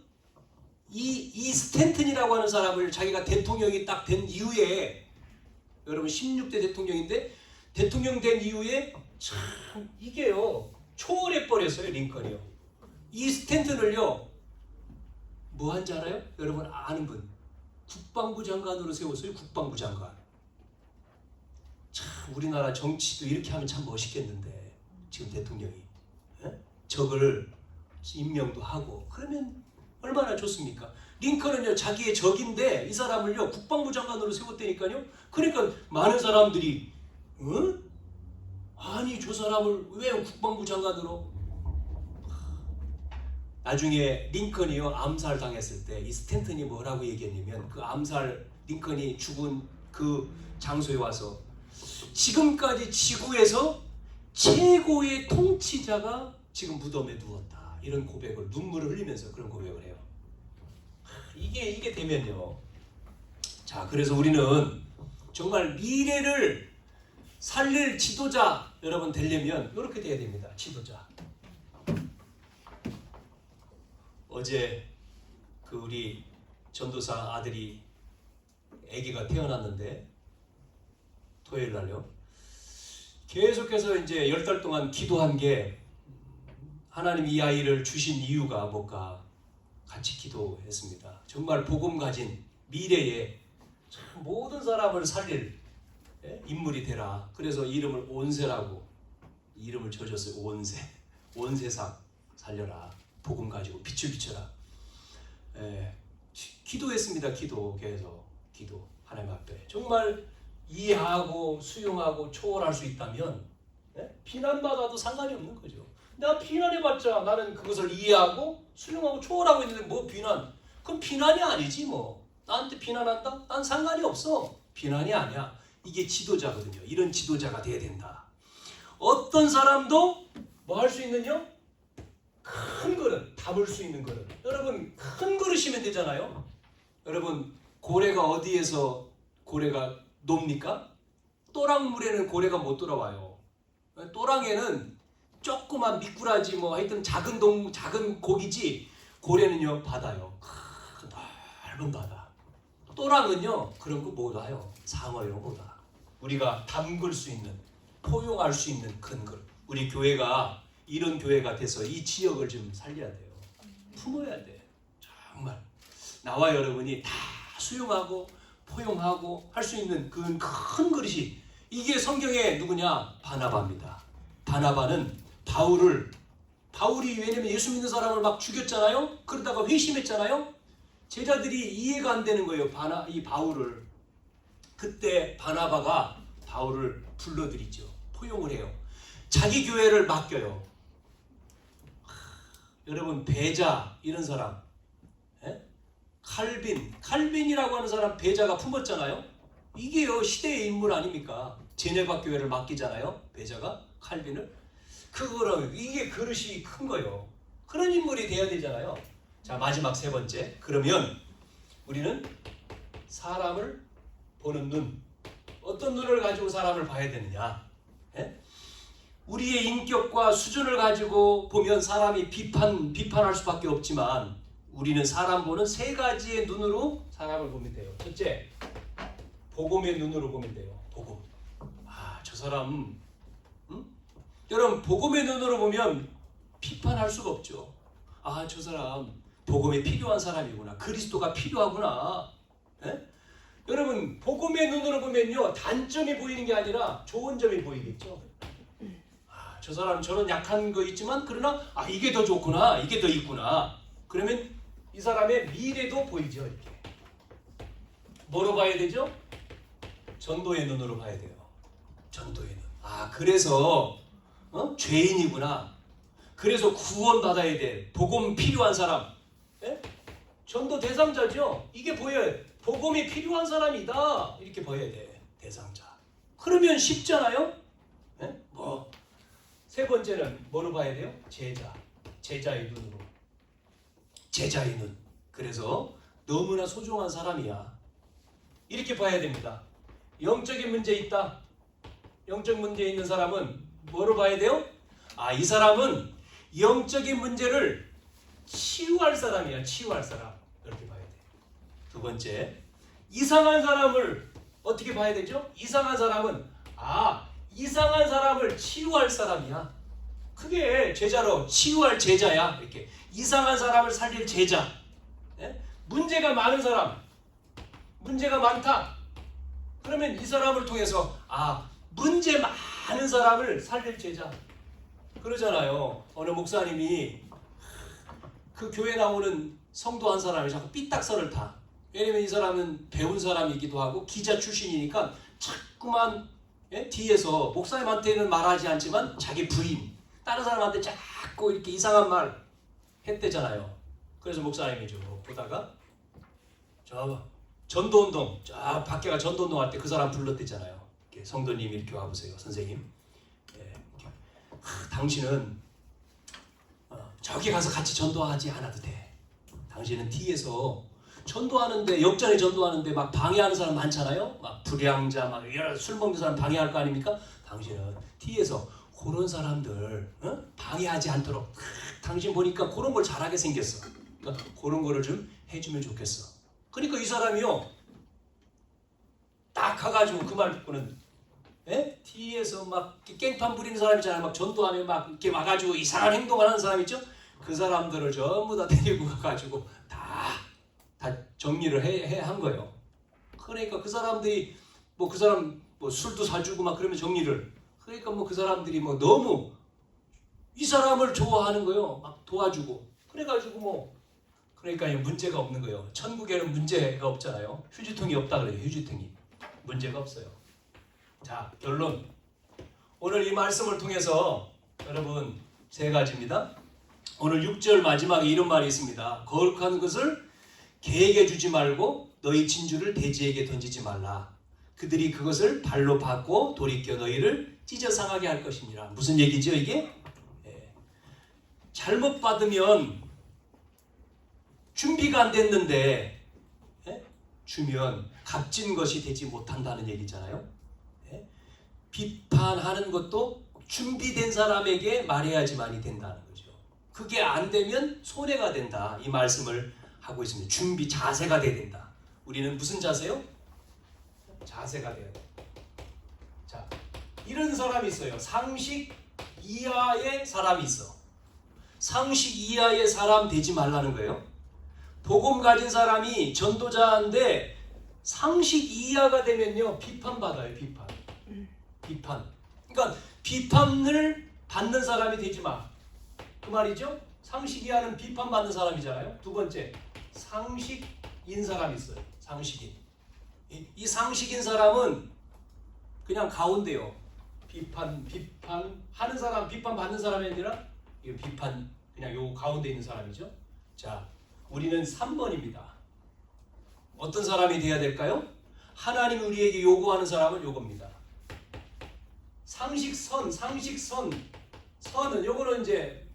이 스탠튼이라고 하는 사람을 자기가 대통령이 딱 된 이후에, 여러분 16대 대통령인데 대통령 된 이후에 참 이게요 초월해 버렸어요. 링컨이요. 이 스탠튼을요 뭐 한지 알아요? 여러분 아는 분, 국방부 장관으로 세웠어요. 국방부 장관. 참 우리나라 정치도 이렇게 하면 참 멋있겠는데 지금 대통령이 적을 임명도 하고 그러면 얼마나 좋습니까? 링컨은요 자기의 적인데 이 사람을요 국방부 장관으로 세웠다니까요. 그러니까 많은 사람들이 아니 저 사람을 왜 국방부 장관으로? 나중에 링컨이요 암살 당했을 때 이 스탠튼이 뭐라고 얘기했냐면, 그 암살 링컨이 죽은 그 장소에 와서 지금까지 지구에서 최고의 통치자가 지금 무덤에 누웠다, 이런 고백을, 눈물을 흘리면서 그런 고백을 해요. 이게 되면요, 자 그래서 우리는 정말 미래를 살릴 지도자 여러분 되려면 이렇게 돼야 됩니다. 지도자. 어제 그 우리 전도사 아들이 아기가 태어났는데 토요일 날요. 계속해서 이제 10달 동안 기도한 게, 하나님 이 아이를 주신 이유가 뭘까 같이 기도했습니다. 정말 복음 가진 미래에 참 모든 사람을 살릴 인물이 되라. 그래서 이름을 온세라고 이름을 지어줬어요. 온세. 온세상 살려라. 복음 가지고 빛을 비춰라. 기도했습니다. 계속 기도. 하나님 앞에 정말 이해하고 수용하고 초월할 수 있다면 비난받아도 상관이 없는 거죠. 내가 비난해봤자 나는 그것을 이해하고 수용하고 초월하고 있는데 뭐 비난? 그럼 비난이 아니지 뭐. 나한테 비난한다? 난 상관이 없어. 비난이 아니야. 이게 지도자거든요. 이런 지도자가 돼야 된다. 어떤 사람도 뭐 할 수 있느냐? 큰 그릇, 담을 수 있는 그릇. 여러분 큰 그릇이면 되잖아요. 여러분 고래가 어디에서 고래가 놉니까? 또랑물에는 고래가 못 돌아와요. 또랑에는 조그만 미꾸라지 뭐 하여튼 작은 고기지. 고래는요 바다요. 큰 넓은 바다. 또랑은요 그런 거 못 와요. 상어 이런 거 못 와. 우리가 담글 수 있는, 포용할 수 있는 큰 그릇. 우리 교회가 이런 교회가 돼서 이 지역을 좀 살려야 돼요. 품어야 돼. 정말 나와 여러분이 다 수용하고 포용하고 할 수 있는 그 큰 그릇이 이게 성경에 누구냐? 바나바입니다. 바나바는 바울이 왜냐면 예수 믿는 사람을 막 죽였잖아요. 그러다가 회심했잖아요. 제자들이 이해가 안 되는 거예요. 이 바울을. 그때 바나바가 바울을 불러들이죠. 포용을 해요. 자기 교회를 맡겨요. 여러분 배자 이런 사람, 칼빈이라고 하는 사람 배자가 품었잖아요. 이게요 시대의 인물 아닙니까? 제네바 교회를 맡기잖아요. 배자가 칼빈을. 그거랑 이게 그릇이 큰 거예요. 그런 인물이 돼야 되잖아요. 자 마지막 세 번째. 그러면 우리는 사람을 보는 눈. 어떤 눈을 가지고 사람을 봐야 되느냐? 우리의 인격과 수준을 가지고 보면 사람이 비판할 수밖에 없지만 우리는 사람 보는 세 가지의 눈으로 사람을 보면 돼요. 첫째, 복음의 눈으로 보면 돼요. 복음. 저 사람, 여러분 복음의 눈으로 보면 비판할 수가 없죠. 저 사람 복음에 필요한 사람이구나. 그리스도가 필요하구나. 여러분 복음의 눈으로 보면요 단점이 보이는 게 아니라 좋은 점이 보이겠죠. 저 사람 저런 약한 거 있지만 그러나 이게 더 좋구나. 이게 더 있구나. 그러면 이 사람의 미래도 보이죠. 이렇게. 뭐로 봐야 되죠? 전도의 눈으로 봐야 돼요. 전도의 눈. 그래서 죄인이구나. 그래서 구원 받아야 돼. 복음 필요한 사람. 전도 대상자죠. 이게 보여요. 복음이 필요한 사람이다. 이렇게 보여야 돼. 대상자. 그러면 쉽잖아요. 세 번째는 뭐로 봐야 돼요? 제자의 눈으로. 제자의 눈. 그래서 너무나 소중한 사람이야. 이렇게 봐야 됩니다. 영적인 문제 있다. 영적 문제 있는 사람은 뭐로 봐야 돼요? 이 사람은 영적인 문제를 치유할 사람이야. 치유할 사람. 이렇게 봐야 돼. 두 번째, 이상한 사람을 어떻게 봐야 되죠? 이상한 사람은 이상한 사람을 치유할 사람이야. 그게 제자로 치유할 제자야. 이렇게 이상한 사람을 살릴 제자. 문제가 많은 사람, 문제가 많다. 그러면 이 사람을 통해서 문제 많은 사람을 살릴 제자. 그러잖아요. 어느 목사님이 그 교회 나오는 성도 한 사람이 자꾸 삐딱선을 타. 왜냐면 이 사람은 배운 사람이기도 하고 기자 출신이니까 자꾸만 뒤에서 목사님한테는 말하지 않지만 자기 부인, 다른 사람한테 자꾸 이렇게 이상한 말 했대잖아요. 그래서 목사님이 보다가 저 전도운동, 저 밖에가 전도운동 할 때 그 사람 불렀대잖아요. 성도님 이렇게 와보세요. 선생님. 당신은 저기 가서 같이 전도하지 않아도 돼. 당신은 뒤에서 전도하는데 역전에 전도하는데 막 방해하는 사람 많잖아요. 막 불량자, 막 여러 술 먹는 사람 방해할 거 아닙니까? 당신은 뒤에서 그런 사람들 방해하지 않도록 당신 보니까 그런 걸 잘하게 생겼어. 그러니까 그런 거를 좀 해주면 좋겠어. 그러니까 이 사람이요 딱 가가지고 그 말 듣고는 뒤에서 막 깽판 부리는 사람 있잖아요. 막 전도하면 막 이렇게 와가지고 이상한 행동을 하는 사람 있죠? 그 사람들을 전부 다 데리고 가가지고 다 정리를 한 거예요. 그러니까 그 사람들이 그 사람 뭐 술도 사주고 막 그러면 정리를. 그러니까 뭐 그 사람들이 뭐 너무 이 사람을 좋아하는 거요. 막 도와주고. 그래가지고 뭐 그러니까 문제가 없는 거예요. 천국에는 문제가 없잖아요. 휴지통이 없다 그래요. 휴지통이. 문제가 없어요. 자, 결론. 오늘 이 말씀을 통해서 여러분 세 가지입니다. 오늘 6절 마지막에 이런 말이 있습니다. 거룩한 것을 개에게 주지 말고 너희 진주를 돼지에게 던지지 말라. 그들이 그것을 발로 밟고 돌이켜 너희를 찢어 상하게 할 것이니라. 무슨 얘기죠 이게? 잘못 받으면 준비가 안 됐는데 주면 값진 것이 되지 못한다는 얘기잖아요. 비판하는 것도 준비된 사람에게 말해야지만이 된다는 거죠. 그게 안 되면 손해가 된다. 이 말씀을 하고 있습니다. 준비, 자세가 돼야 된다. 우리는 무슨 자세요? 자세가 돼야 돼. 자, 이런 사람이 있어요. 상식 이하의 사람이 있어. 상식 이하의 사람 되지 말라는 거예요. 복음 가진 사람이 전도자인데 상식 이하가 되면요 비판받아요. 비판. 그러니까 비판을 받는 사람이 되지 마. 그 말이죠. 상식 이하는 비판받는 사람이잖아요. 두 번째, 상식인 사람이 있어요. 상식인. 이 상식인 사람은 그냥 가운데요. 비판하는 사람, 비판받는 사람이 아니라 이 비판 그냥 요 가운데 있는 사람이죠. 자, 우리는 3번입니다. 어떤 사람이 돼야 될까요? 하나님 우리에게 요구하는 사람은 요겁니다. 선은 요거는 이제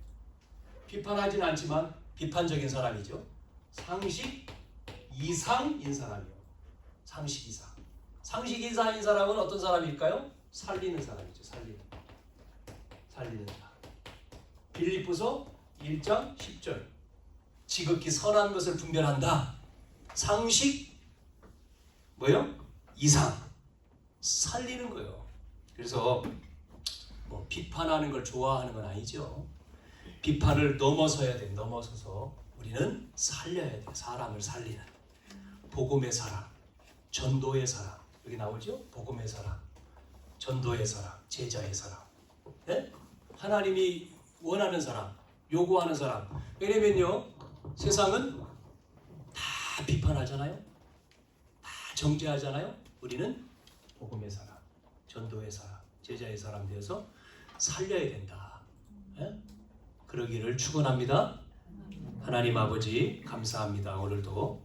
비판하지는 않지만 비판적인 사람이죠. 상식 이상인 사람이요. 상식 이상. 상식 이상인 사람은 어떤 사람일까요? 살리는 사람이죠. 살리는 사람. 빌립보서 1장 10절. 지극히 선한 것을 분별한다. 상식 뭐요? 이상. 살리는 거예요. 그래서 뭐 비판하는 걸 좋아하는 건 아니죠. 비판을 넘어서야 돼. 넘어서서 우리는 살려야 돼. 사람을 살리는 복음의 사람, 전도의 사람. 여기 나오죠? 복음의 사람, 전도의 사람, 제자의 사람. 네? 하나님이 원하는 사람, 요구하는 사람. 왜냐면요, 세상은 다 비판하잖아요. 다 정죄하잖아요. 우리는 복음의 사람, 전도의 사람, 제자의 사람 되어서 살려야 된다. 네? 그러기를 축원합니다. 하나님 아버지 감사합니다. 오늘도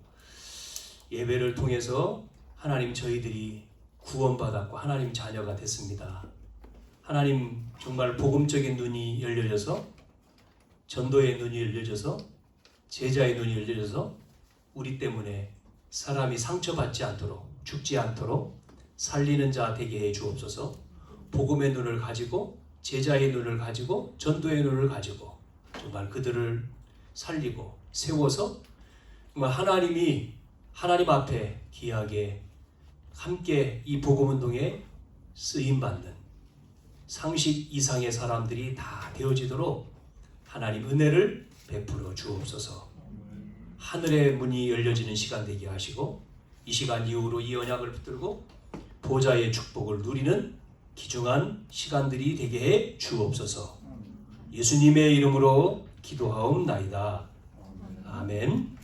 예배를 통해서 하나님 저희들이 구원받았고 하나님 자녀가 됐습니다. 하나님 정말 복음적인 눈이 열려져서 전도의 눈이 열려져서 제자의 눈이 열려져서 우리 때문에 사람이 상처받지 않도록 죽지 않도록 살리는 자 되게 해 주옵소서. 복음의 눈을 가지고 제자의 눈을 가지고 전도의 눈을 가지고 정말 그들을 살리고 세워서 정말 하나님 앞에 귀하게 함께 이 복음운동에 쓰임받는 상식 이상의 사람들이 다 되어지도록 하나님 은혜를 베풀어 주옵소서. 하늘의 문이 열려지는 시간 되게 하시고 이 시간 이후로 이 언약을 붙들고 보좌의 축복을 누리는 귀중한 시간들이 되게 해 주옵소서. 예수님의 이름으로 기도하옵나이다. 아멘.